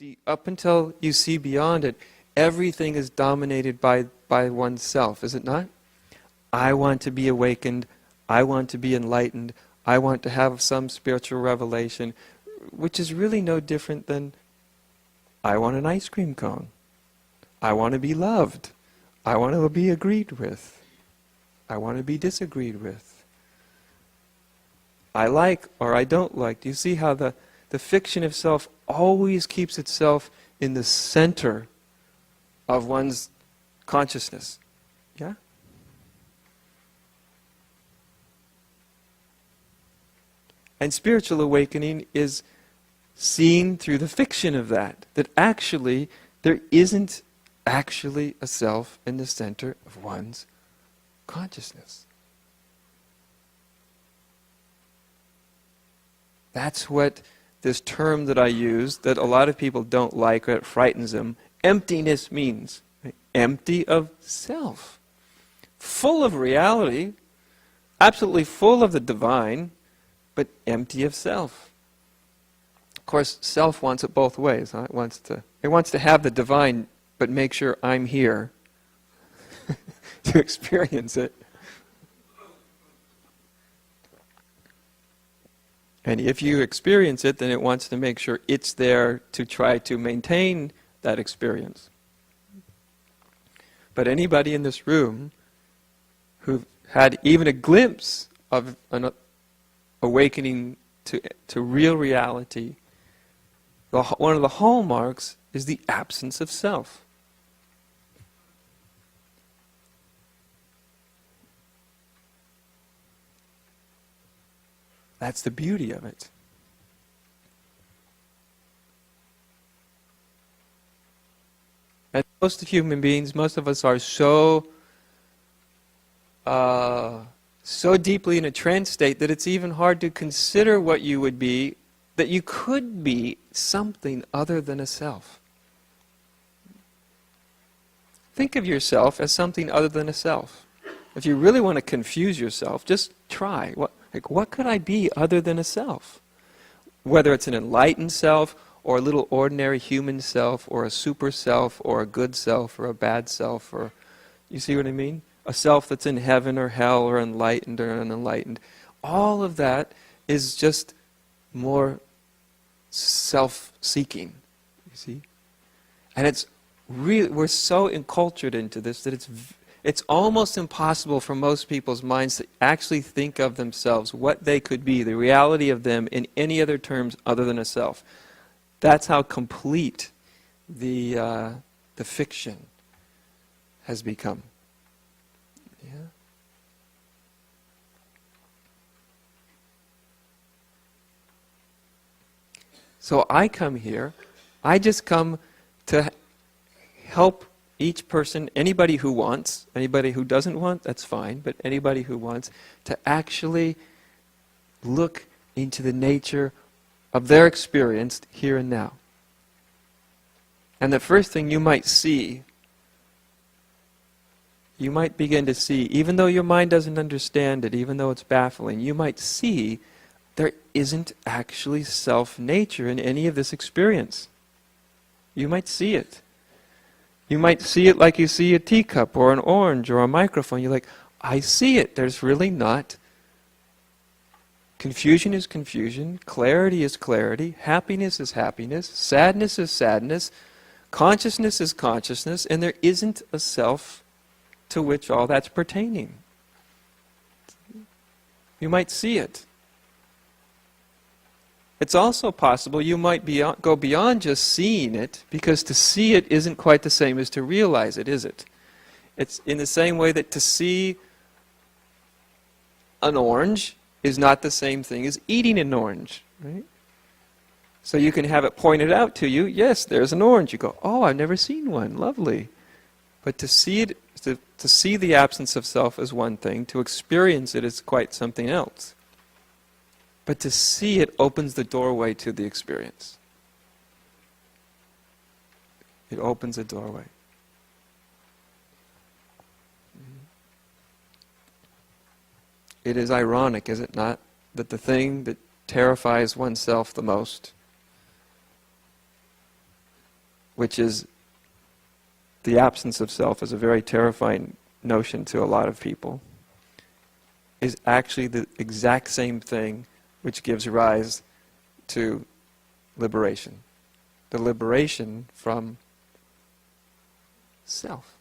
see, up until you see beyond it, everything is dominated by oneself, is it not? I want to be awakened, I want to be enlightened, I want to have some spiritual revelation, which is really no different than I want an ice cream cone. I want to be loved. I want to be agreed with. I want to be disagreed with. I like or I don't like. Do you see how the fiction of self always keeps itself in the center of one's consciousness? Yeah? And spiritual awakening is seen through the fiction of that actually there isn't actually a self in the center of one's consciousness. That's what this term that I use, that a lot of people don't like or it frightens them, emptiness means. Right? Empty of self. Full of reality, absolutely full of the divine, but empty of self. Of course, self wants it both ways. Huh? It wants to have the divine, but make sure I'm here to experience it. And if you experience it, then it wants to make sure it's there to try to maintain that experience. But anybody in this room who had even a glimpse of an awakening to real reality, one of the hallmarks is the absence of self. That's the beauty of it. And most of human beings, most of us are so deeply in a trance state that it's even hard to consider what you would be, that you could be something other than a self. Think of yourself as something other than a self. If you really want to confuse yourself, just try. What could I be other than a self? Whether it's an enlightened self, or a little ordinary human self, or a super self, or a good self, or a bad self, or, you see what I mean? A self that's in heaven or hell, or enlightened or unenlightened. All of that is just more self-seeking, you see? And it's really, we're so encultured into this that it's almost impossible for most people's minds to actually think of themselves, what they could be, the reality of them in any other terms other than a self. That's how complete the fiction has become. Yeah? So I come here, I just come to help each person, anybody who wants, anybody who doesn't want, that's fine, but anybody who wants, to actually look into the nature of their experience here and now. And the first thing you might see, you might begin to see, even though your mind doesn't understand it, even though it's baffling, you might see there isn't actually self-nature in any of this experience. You might see it. You might see it like you see a teacup or an orange or a microphone. You're like, I see it. There's really not. Confusion is confusion. Clarity is clarity. Happiness is happiness. Sadness is sadness. Consciousness is consciousness. And there isn't a self to which all that's pertaining. You might see it. It's also possible you might go beyond just seeing it, because to see it isn't quite the same as to realize it, is it? It's in the same way that to see an orange is not the same thing as eating an orange, right? So you can have it pointed out to you, yes, there's an orange. You go, oh, I've never seen one, lovely. But to see it, to see the absence of self is one thing, to experience it is quite something else. But to see it opens the doorway to the experience. It opens a doorway. It is ironic, is it not, that the thing that terrifies oneself the most which is the absence of self, is a very terrifying notion to a lot of people, is actually the exact same thing which gives rise to liberation. The liberation from self.